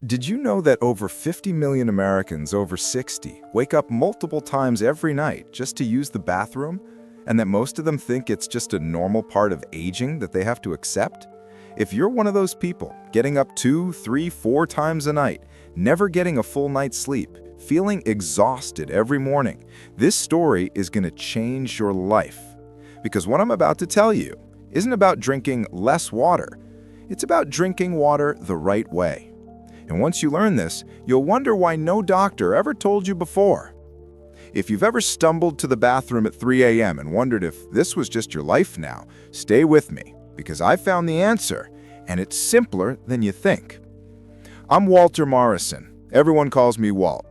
Did you know that over 50 million Americans over 60 wake up multiple times every night just to use the bathroom? And that most of them think it's just a normal part of aging that they have to accept? If you're one of those people, getting up 2, 3, 4 times a night, never getting a full night's sleep, feeling exhausted every morning, this story is going to change your life. Because what I'm about to tell you isn't about drinking less water. It's about drinking water the right way. And once you learn this, you'll wonder why no doctor ever told you before. If you've ever stumbled to the bathroom at 3 a.m. and wondered if this was just your life now, stay with me, because I found the answer, and it's simpler than you think. I'm Walter Morrison. Everyone calls me Walt.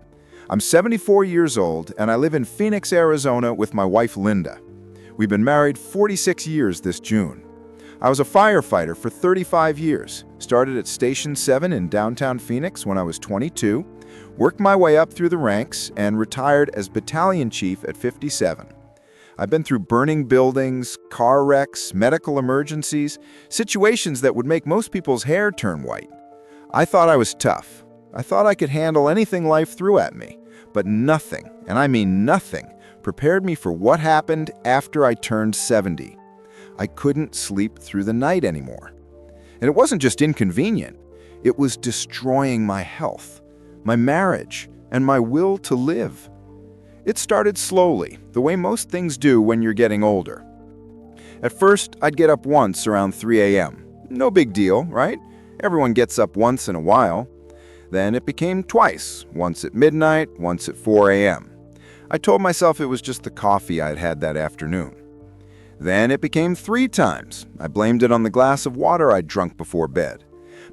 I'm 74 years old, and I live in Phoenix, Arizona with my wife, Linda. We've been married 46 years this June. I was a firefighter for 35 years, started at Station 7 in downtown Phoenix when I was 22, worked my way up through the ranks, and retired as battalion chief at 57. I've been through burning buildings, car wrecks, medical emergencies, situations that would make most people's hair turn white. I thought I was tough. I thought I could handle anything life threw at me, but nothing, and I mean nothing, prepared me for what happened after I turned 70. I couldn't sleep through the night anymore. And it wasn't just inconvenient, it was destroying my health, my marriage, and my will to live. It started slowly, the way most things do when you're getting older. At first, I'd get up once around 3 a.m. No big deal, right? Everyone gets up once in a while. Then it became twice, once at midnight, once at 4 a.m. I told myself it was just the coffee I'd had that afternoon. Then it became 3 times. I blamed it on the glass of water I'd drunk before bed.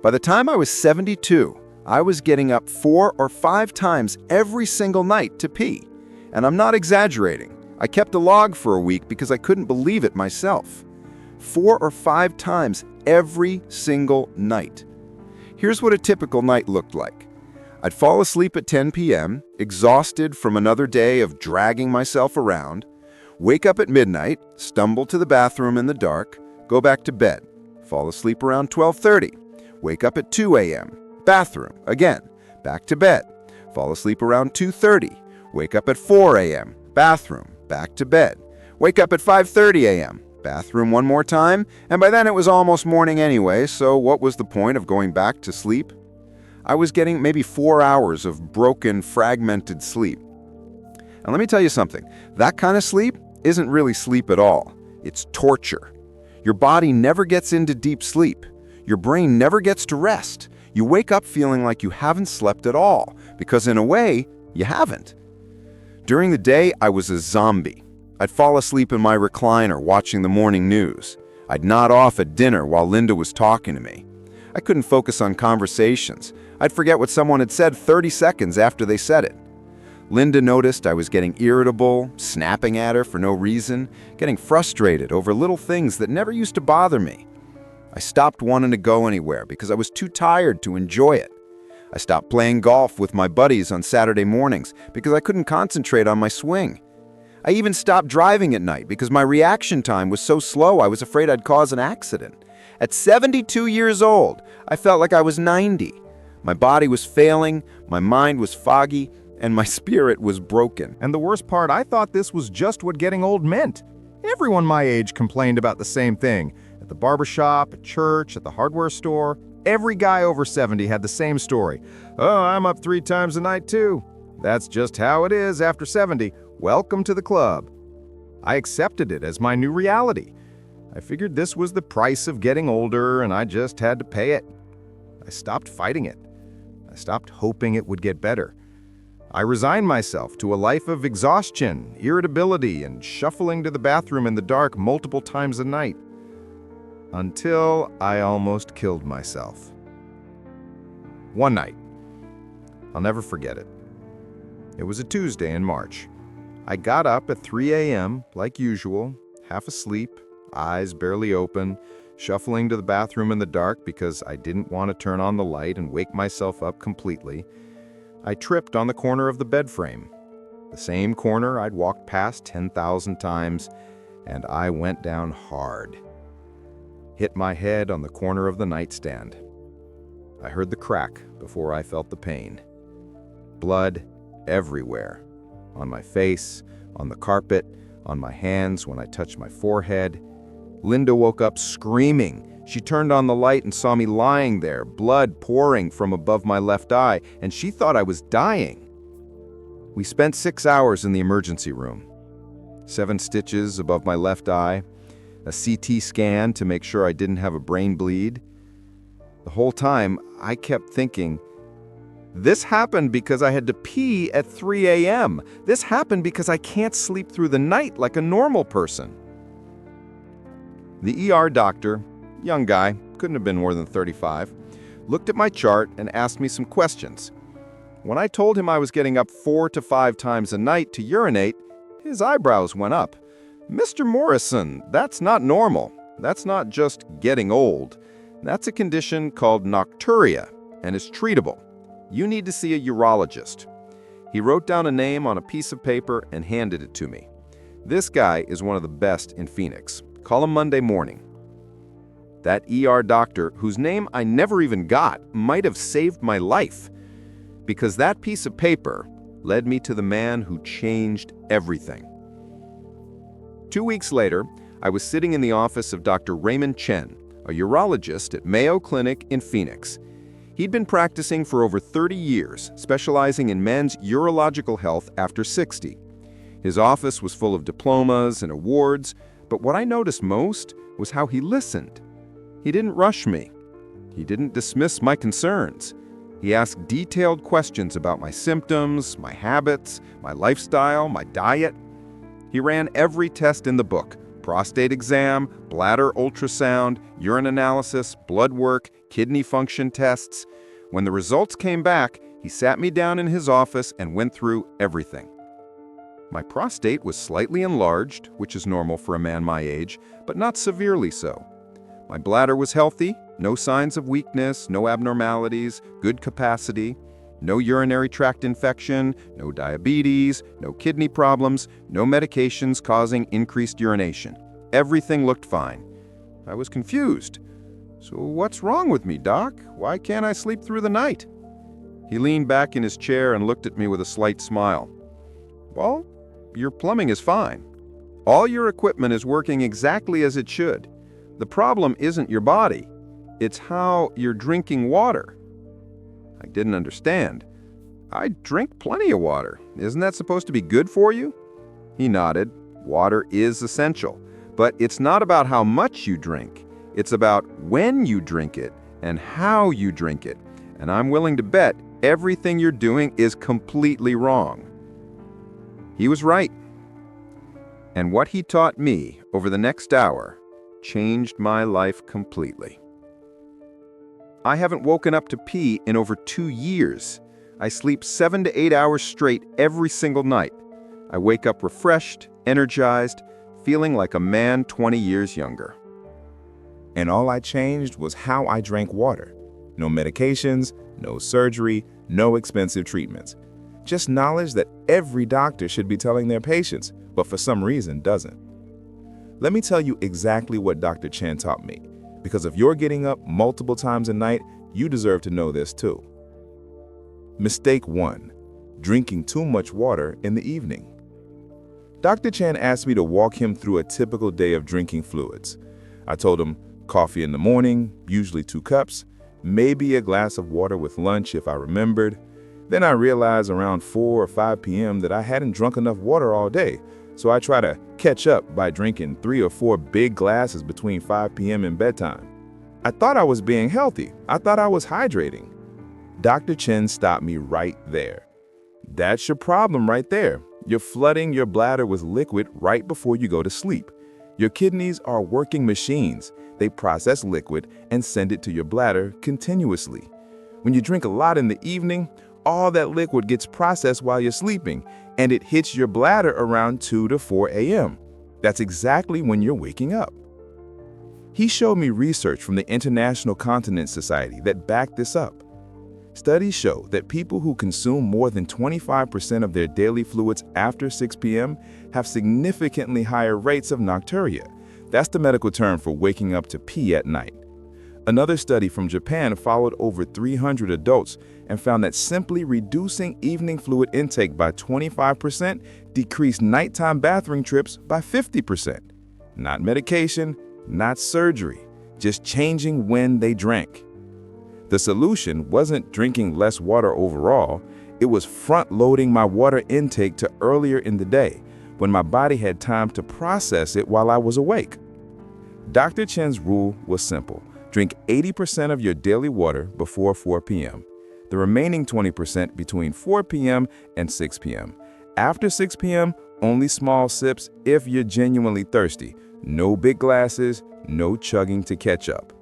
By the time I was 72, I was getting up 4 or 5 times every single night to pee. And I'm not exaggerating. I kept a log for a week because I couldn't believe it myself. 4 or 5 times every single night. Here's what a typical night looked like. I'd fall asleep at 10 p.m., exhausted from another day of dragging myself around, wake up at midnight, stumble to the bathroom in the dark, go back to bed, fall asleep around 12:30, wake up at 2 a.m., bathroom, again, back to bed, fall asleep around 2:30, wake up at 4 a.m., bathroom, back to bed, wake up at 5:30 a.m., bathroom one more time, and by then it was almost morning anyway, so what was the point of going back to sleep? I was getting maybe 4 hours of broken, fragmented sleep. And let me tell you something, that kind of sleep isn't really sleep at all. It's torture. Your body never gets into deep sleep. Your brain never gets to rest. You wake up feeling like you haven't slept at all, because in a way, you haven't. During the day, I was a zombie. I'd fall asleep in my recliner watching the morning news. I'd nod off at dinner while Linda was talking to me. I couldn't focus on conversations. I'd forget what someone had said 30 seconds after they said it. Linda noticed I was getting irritable, snapping at her for no reason, getting frustrated over little things that never used to bother me. I stopped wanting to go anywhere because I was too tired to enjoy it. I stopped playing golf with my buddies on Saturday mornings because I couldn't concentrate on my swing. I even stopped driving at night because my reaction time was so slow I was afraid I'd cause an accident. At 72 years old, I felt like I was 90. My body was failing, my mind was foggy, and my spirit was broken. And the worst part, I thought this was just what getting old meant. Everyone my age complained about the same thing. At the barbershop, at church, at the hardware store. Every guy over 70 had the same story. Oh, I'm up 3 times a night too. That's just how it is after 70. Welcome to the club. I accepted it as my new reality. I figured this was the price of getting older and I just had to pay it. I stopped fighting it. I stopped hoping it would get better. I resigned myself to a life of exhaustion, irritability, and shuffling to the bathroom in the dark multiple times a night. Until I almost killed myself. One night. I'll never forget it. It was a Tuesday in March. I got up at 3 a.m., like usual, half asleep, eyes barely open, shuffling to the bathroom in the dark because I didn't want to turn on the light and wake myself up completely. I tripped on the corner of the bed frame, the same corner I'd walked past 10,000 times, and I went down hard. Hit my head on the corner of the nightstand. I heard the crack before I felt the pain. Blood everywhere. On my face, on the carpet, on my hands when I touched my forehead. Linda woke up screaming. She turned on the light and saw me lying there, blood pouring from above my left eye, and she thought I was dying. We spent 6 hours in the emergency room. 7 stitches above my left eye, a CT scan to make sure I didn't have a brain bleed. The whole time, I kept thinking, this happened because I had to pee at 3 a.m. This happened because I can't sleep through the night like a normal person. The ER doctor, young guy, couldn't have been more than 35, looked at my chart and asked me some questions. When I told him I was getting up 4 to 5 times a night to urinate, his eyebrows went up. Mr. Morrison, that's not normal. That's not just getting old. That's a condition called nocturia and is treatable. You need to see a urologist. He wrote down a name on a piece of paper and handed it to me. This guy is one of the best in Phoenix. Call him Monday morning. That ER doctor, whose name I never even got, might have saved my life, because that piece of paper led me to the man who changed everything. 2 weeks later, I was sitting in the office of Dr. Raymond Chen, a urologist at Mayo Clinic in Phoenix. He'd been practicing for over 30 years, specializing in men's urological health after 60. His office was full of diplomas and awards, but what I noticed most was how he listened. He didn't rush me. He didn't dismiss my concerns. He asked detailed questions about my symptoms, my habits, my lifestyle, my diet. He ran every test in the book: prostate exam, bladder ultrasound, urine analysis, blood work, kidney function tests. When the results came back, he sat me down in his office and went through everything. My prostate was slightly enlarged, which is normal for a man my age, but not severely so. My bladder was healthy, no signs of weakness, no abnormalities, good capacity, no urinary tract infection, no diabetes, no kidney problems, no medications causing increased urination. Everything looked fine. I was confused. So what's wrong with me, Doc? Why can't I sleep through the night? He leaned back in his chair and looked at me with a slight smile. Well, your plumbing is fine. All your equipment is working exactly as it should. The problem isn't your body. It's how you're drinking water. I didn't understand. I drink plenty of water. Isn't that supposed to be good for you? He nodded. Water is essential. But it's not about how much you drink. It's about when you drink it and how you drink it. And I'm willing to bet everything you're doing is completely wrong. He was right. And what he taught me over the next hour changed my life completely. I haven't woken up to pee in over 2 years. I sleep 7 to 8 hours straight every single night. I wake up refreshed, energized, feeling like a man 20 years younger. And all I changed was how I drank water. No medications, no surgery, no expensive treatments. Just knowledge that every doctor should be telling their patients, but for some reason doesn't. Let me tell you exactly what Dr. Chen taught me, because if you're getting up multiple times a night, you deserve to know this too. Mistake 1: drinking too much water in the evening. Dr. Chen asked me to walk him through a typical day of drinking fluids. I told him coffee in the morning, usually 2 cups, maybe a glass of water with lunch if I remembered. Then I realized around 4 or 5 p.m. that I hadn't drunk enough water all day, so I try to catch up by drinking 3 or 4 big glasses between 5 p.m. and bedtime. I thought I was being healthy. I thought I was hydrating. Dr. Chen stopped me right there. That's your problem right there. You're flooding your bladder with liquid right before you go to sleep. Your kidneys are working machines. They process liquid and send it to your bladder continuously. When you drink a lot in the evening, all that liquid gets processed while you're sleeping, and it hits your bladder around 2 to 4 a.m. That's exactly when you're waking up. He showed me research from the International Continence Society that backed this up. Studies show that people who consume more than 25% of their daily fluids after 6 p.m. have significantly higher rates of nocturia. That's the medical term for waking up to pee at night. Another study from Japan followed over 300 adults and found that simply reducing evening fluid intake by 25% decreased nighttime bathroom trips by 50%. Not medication, not surgery, just changing when they drank. The solution wasn't drinking less water overall, it was front-loading my water intake to earlier in the day, when my body had time to process it while I was awake. Dr. Chen's rule was simple. Drink 80% of your daily water before 4 p.m., the remaining 20% between 4 p.m. and 6 p.m. After 6 p.m., only small sips if you're genuinely thirsty. No big glasses, no chugging to catch up.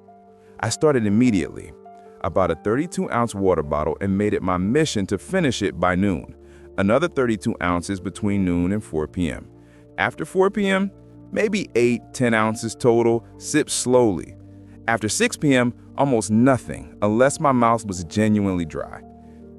I started immediately. I bought a 32-ounce water bottle and made it my mission to finish it by noon. Another 32 ounces between noon and 4 p.m. After 4 p.m., maybe 8-10 ounces total, sip slowly. After 6 p.m., almost nothing, unless my mouth was genuinely dry.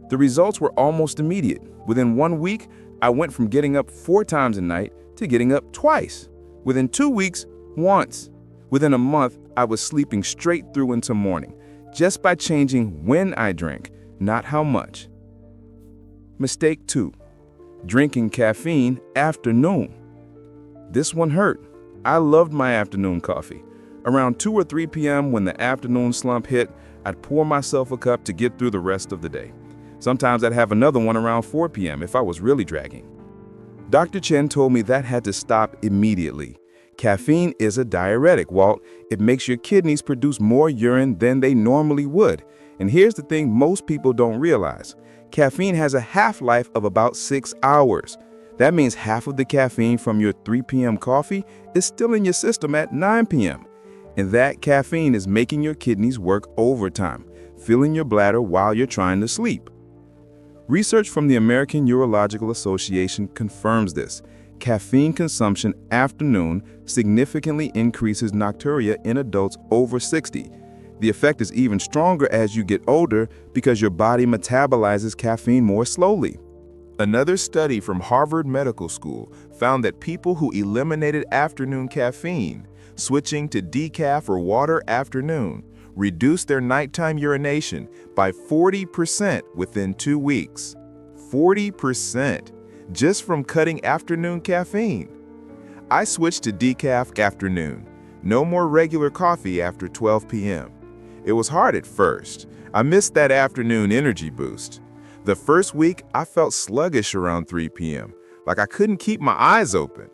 The results were almost immediate. Within 1 week, I went from getting up 4 times a night to getting up twice. Within 2 weeks, once. Within a month, I was sleeping straight through into morning, just by changing when I drank, not how much. Mistake 2. Drinking caffeine after noon. This one hurt. I loved my afternoon coffee. Around 2 or 3 p.m. when the afternoon slump hit, I'd pour myself a cup to get through the rest of the day. Sometimes I'd have another one around 4 p.m. if I was really dragging. Dr. Chen told me that had to stop immediately. Caffeine is a diuretic, Walt. It makes your kidneys produce more urine than they normally would. And here's the thing most people don't realize. Caffeine has a half-life of about 6 hours. That means half of the caffeine from your 3 p.m. coffee is still in your system at 9 p.m. And that caffeine is making your kidneys work overtime, filling your bladder while you're trying to sleep. Research from the American Urological Association confirms this. Caffeine consumption after noon significantly increases nocturia in adults over 60. The effect is even stronger as you get older because your body metabolizes caffeine more slowly. Another study from Harvard Medical School found that people who eliminated afternoon caffeine, switching to decaf or water after noon, reduced their nighttime urination by 40% within 2 weeks. 40%, just from cutting afternoon caffeine. I switched to decaf afternoon. No more regular coffee after 12 p.m. It was hard at first. I missed that afternoon energy boost. The first week, I felt sluggish around 3 p.m., like I couldn't keep my eyes open.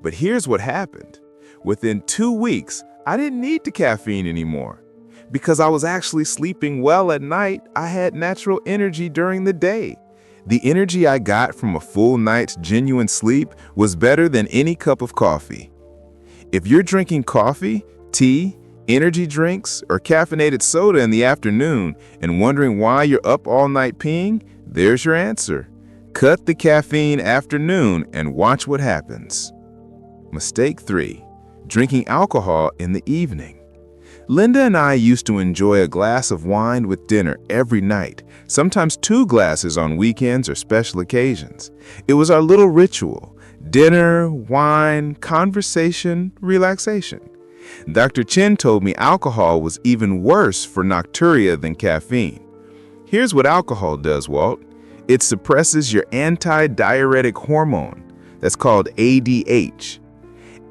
But here's what happened. Within 2 weeks, I didn't need the caffeine anymore. Because I was actually sleeping well at night, I had natural energy during the day. The energy I got from a full night's genuine sleep was better than any cup of coffee. If you're drinking coffee, tea, energy drinks, or caffeinated soda in the afternoon and wondering why you're up all night peeing, there's your answer. Cut the caffeine after noon and watch what happens. Mistake 3. Drinking alcohol in the evening. Linda and I used to enjoy a glass of wine with dinner every night, sometimes 2 glasses on weekends or special occasions. It was our little ritual. Dinner, wine, conversation, relaxation. Dr. Chen told me alcohol was even worse for nocturia than caffeine. Here's what alcohol does, Walt. It suppresses your anti-diuretic hormone. That's called ADH.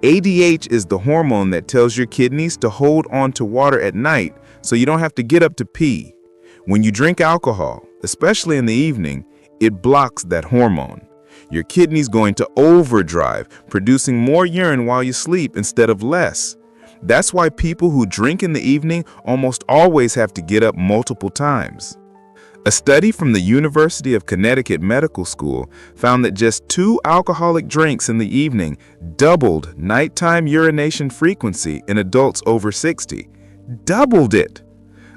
ADH is the hormone that tells your kidneys to hold on to water at night so you don't have to get up to pee. When you drink alcohol, especially in the evening, it blocks that hormone. Your kidneys going to overdrive, producing more urine while you sleep instead of less. That's why people who drink in the evening almost always have to get up multiple times. A study from the University of Connecticut Medical School found that just 2 alcoholic drinks in the evening doubled nighttime urination frequency in adults over 60. Doubled it!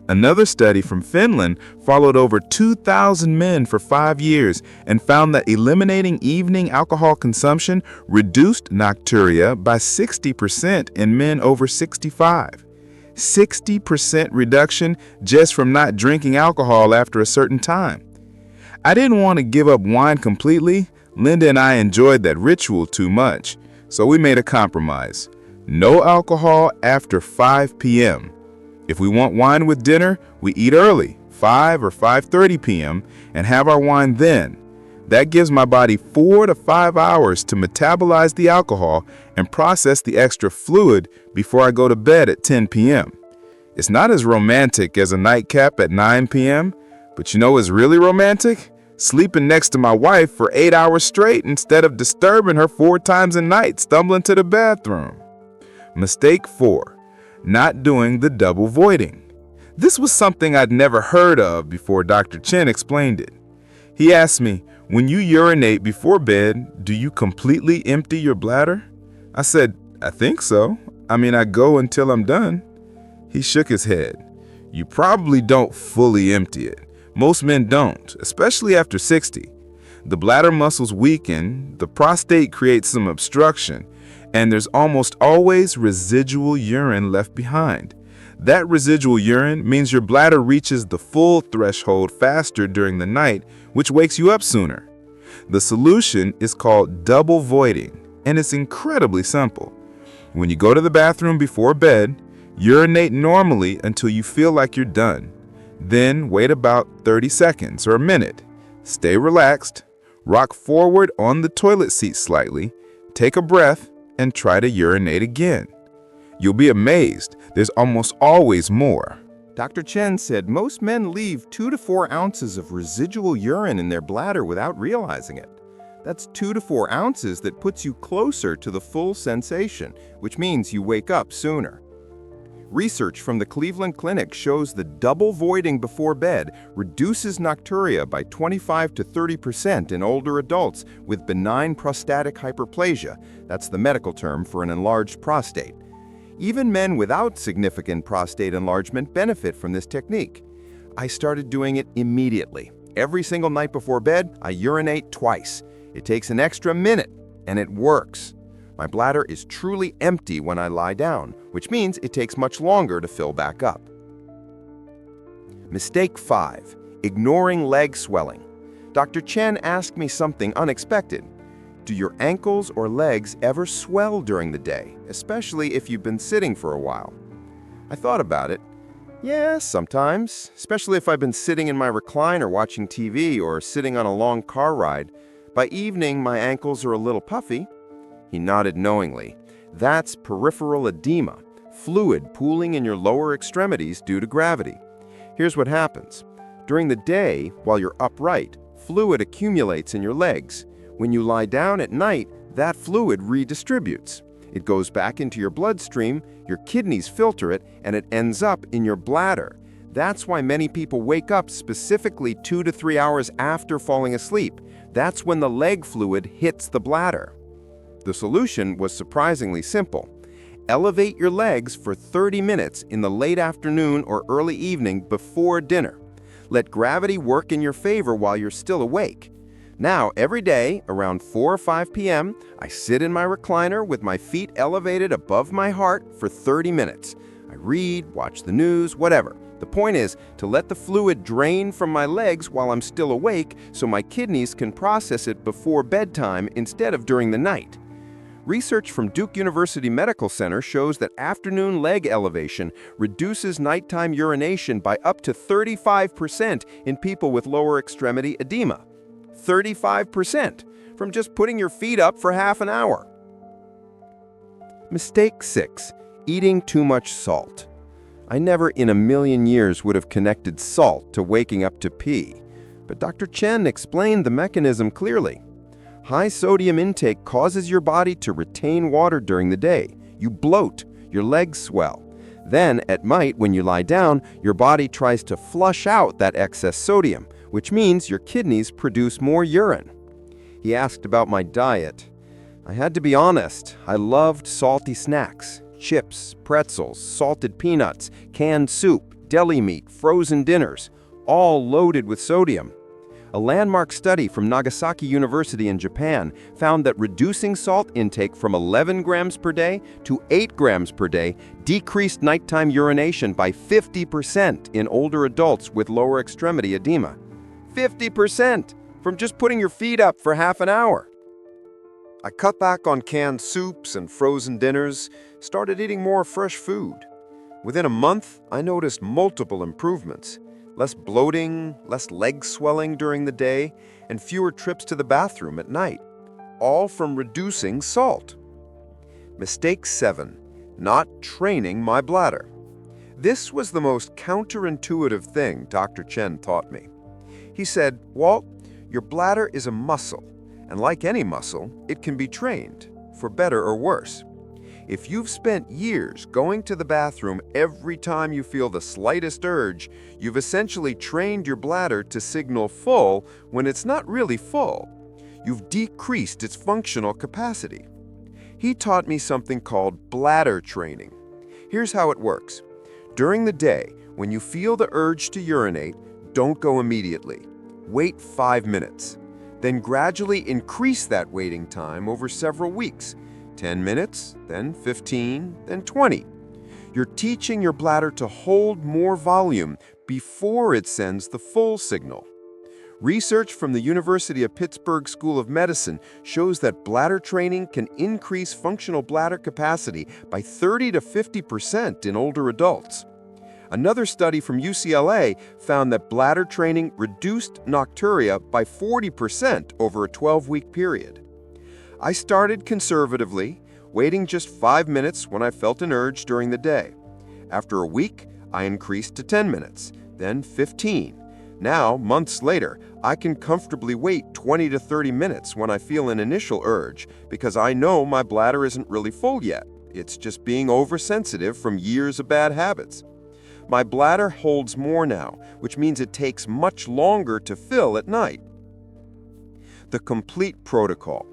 Another study from Finland followed over 2,000 men for 5 years and found that eliminating evening alcohol consumption reduced nocturia by 60% in men over 65. 60% reduction just from not drinking alcohol after a certain time. I didn't want to give up wine completely. Linda and I enjoyed that ritual too much, so we made a compromise. No alcohol after 5 p.m. If we want wine with dinner, we eat early, 5 or 5:30 p.m., and have our wine then. That gives my body 4 to 5 hours to metabolize the alcohol and process the extra fluid before I go to bed at 10 p.m. It's not as romantic as a nightcap at 9 p.m., but you know what's really romantic? Sleeping next to my wife for 8 hours straight instead of disturbing her 4 times a night stumbling to the bathroom. Mistake 4. Not doing the double voiding. This was something I'd never heard of before Dr. Chen explained it. He asked me, when you urinate before bed, do you completely empty your bladder? I said, I think so. I mean, I go until I'm done. He shook his head. You probably don't fully empty it. Most men don't, especially after 60. The bladder muscles weaken, the prostate creates some obstruction, and there's almost always residual urine left behind. That residual urine means your bladder reaches the full threshold faster during the night, which wakes you up sooner. The solution is called double voiding, and it's incredibly simple. When you go to the bathroom before bed, urinate normally until you feel like you're done. Then wait about 30 seconds or a minute. Stay relaxed, rock forward on the toilet seat slightly, take a breath, and try to urinate again. You'll be amazed, there's almost always more. Dr. Chen said most men leave 2 to 4 ounces of residual urine in their bladder without realizing it. That's 2 to 4 ounces that puts you closer to the full sensation, which means you wake up sooner. Research from the Cleveland Clinic shows that double voiding before bed reduces nocturia by 25 to 30% in older adults with benign prostatic hyperplasia. That's the medical term for an enlarged prostate. Even men without significant prostate enlargement benefit from this technique. I started doing it immediately. Every single night before bed, I urinate twice. It takes an extra minute, and it works. My bladder is truly empty when I lie down, which means it takes much longer to fill back up. Mistake 5. Ignoring leg swelling. Dr. Chen asked me something unexpected. Do your ankles or legs ever swell during the day, especially if you've been sitting for a while? I thought about it. Yeah, sometimes, especially if I've been sitting in my recliner watching TV or sitting on a long car ride. By evening, my ankles are a little puffy. He nodded knowingly. That's peripheral edema, fluid pooling in your lower extremities due to gravity. Here's what happens. During the day, while you're upright, fluid accumulates in your legs. When you lie down at night, that fluid redistributes. It goes back into your bloodstream, your kidneys filter it, and it ends up in your bladder. That's why many people wake up specifically 2 to 3 hours after falling asleep. That's when the leg fluid hits the bladder. The solution was surprisingly simple. Elevate your legs for 30 minutes in the late afternoon or early evening before dinner. Let gravity work in your favor while you're still awake. Now, every day, around 4 or 5 p.m., I sit in my recliner with my feet elevated above my heart for 30 minutes. I read, watch the news, whatever. The point is to let the fluid drain from my legs while I'm still awake so my kidneys can process it before bedtime instead of during the night. Research from Duke University Medical Center shows that afternoon leg elevation reduces nighttime urination by up to 35% in people with lower extremity edema. 35% from just putting your feet up for half an hour. Mistake 6. Eating too much salt. I never in a million years would have connected salt to waking up to pee, but Dr. Chen explained the mechanism clearly. High sodium intake causes your body to retain water during the day. You bloat, your legs swell. Then, at night, when you lie down, your body tries to flush out that excess sodium, which means your kidneys produce more urine. He asked about my diet. I had to be honest, I loved salty snacks, chips, pretzels, salted peanuts, canned soup, deli meat, frozen dinners, all loaded with sodium. A landmark study from Nagasaki University in Japan found that reducing salt intake from 11 grams per day to 8 grams per day decreased nighttime urination by 50% in older adults with lower extremity edema. 50% from just putting your feet up for half an hour. I cut back on canned soups and frozen dinners, started eating more fresh food. Within a month, I noticed multiple improvements. Less bloating, less leg swelling during the day, and fewer trips to the bathroom at night. All from reducing salt. Mistake 7. Not training my bladder. This was the most counterintuitive thing Dr. Chen taught me. He said, "Walt, your bladder is a muscle, and like any muscle, it can be trained, for better or worse. If you've spent years going to the bathroom every time you feel the slightest urge, you've essentially trained your bladder to signal full when it's not really full. You've decreased its functional capacity." He taught me something called bladder training. Here's how it works. During the day, when you feel the urge to urinate, don't go immediately. Wait 5 minutes. Then gradually increase that waiting time over several weeks. 10 minutes, then 15, then 20. You're teaching your bladder to hold more volume before it sends the full signal. Research from the University of Pittsburgh School of Medicine shows that bladder training can increase functional bladder capacity by 30 to 50% in older adults. Another study from UCLA found that bladder training reduced nocturia by 40% over a 12-week period. I started conservatively, waiting just 5 minutes when I felt an urge during the day. After a week, I increased to 10 minutes, then 15. Now, months later, I can comfortably wait 20 to 30 minutes when I feel an initial urge because I know my bladder isn't really full yet. It's just being oversensitive from years of bad habits. My bladder holds more now, which means it takes much longer to fill at night. The complete protocol.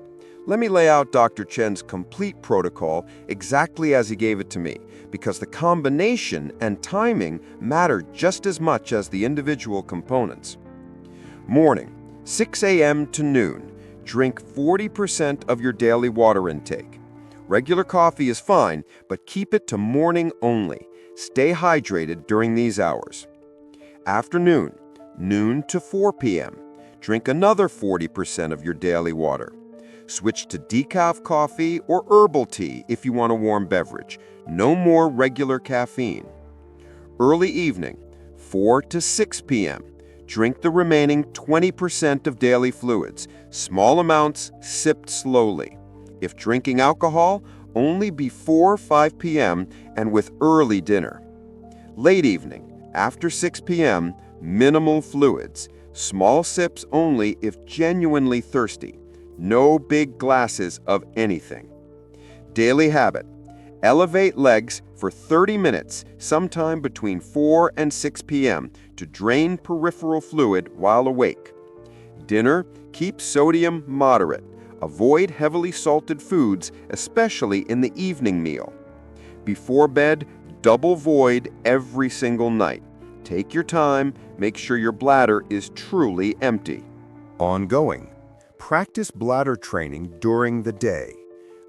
Let me lay out Dr. Chen's complete protocol exactly as he gave it to me, because the combination and timing matter just as much as the individual components. Morning, 6 a.m. to noon. Drink 40% of your daily water intake. Regular coffee is fine, but keep it to morning only. Stay hydrated during these hours. Afternoon, noon to 4 p.m. Drink another 40% of your daily water. Switch to decaf coffee or herbal tea if you want a warm beverage. No more regular caffeine. Early evening, 4 to 6 p.m. Drink the remaining 20% of daily fluids. Small amounts, sipped slowly. If drinking alcohol, only before 5 p.m. and with early dinner. Late evening, after 6 p.m., minimal fluids. Small sips only if genuinely thirsty. No big glasses of anything. Daily habit. Elevate legs for 30 minutes sometime between 4 and 6 p.m. to drain peripheral fluid while awake. Dinner, keep sodium moderate. Avoid heavily salted foods, especially in the evening meal. Before bed, double void every single night. Take your time, make sure your bladder is truly empty. Ongoing. Practice bladder training during the day.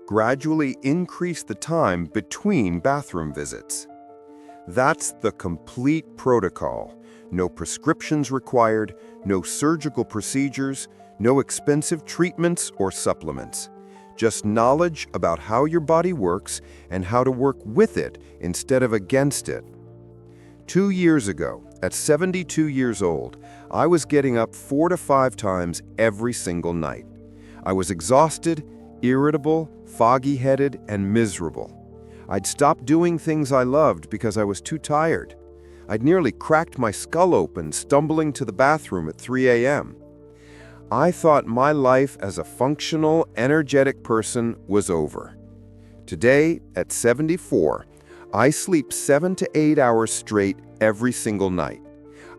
Gradually increase the time between bathroom visits. That's the complete protocol. No prescriptions required, no surgical procedures, no expensive treatments or supplements. Just knowledge about how your body works and how to work with it instead of against it. 2 years ago, at 72 years old, I was getting up 4 to 5 times every single night. I was exhausted, irritable, foggy-headed, and miserable. I'd stopped doing things I loved because I was too tired. I'd nearly cracked my skull open stumbling to the bathroom at 3 a.m. I thought my life as a functional, energetic person was over. Today, at 74, I sleep 7 to 8 hours straight every single night.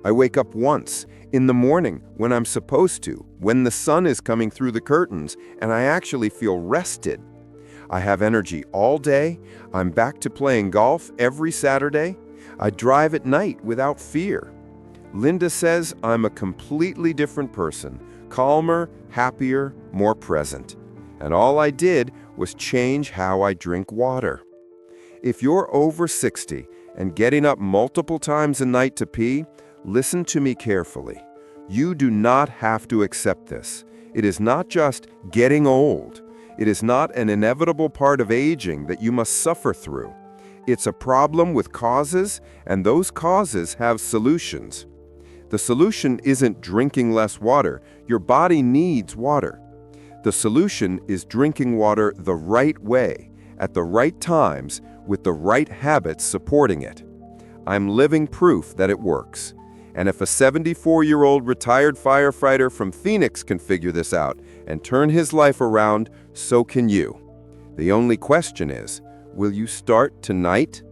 I wake up once, in the morning when I'm supposed to, when the sun is coming through the curtains, and I actually feel rested. I have energy all day. I'm back to playing golf every Saturday. I drive at night without fear. Linda says I'm a completely different person, calmer, happier, more present. And all I did was change how I drink water. If you're over 60 and getting up multiple times a night to pee, listen to me carefully. You do not have to accept this. It is not just getting old. It is not an inevitable part of aging that you must suffer through. It's a problem with causes, and those causes have solutions. The solution isn't drinking less water. Your body needs water. The solution is drinking water the right way, at the right times, with the right habits supporting it. I'm living proof that it works. And if a 74-year-old retired firefighter from Phoenix can figure this out and turn his life around, so can you. The only question is, will you start tonight?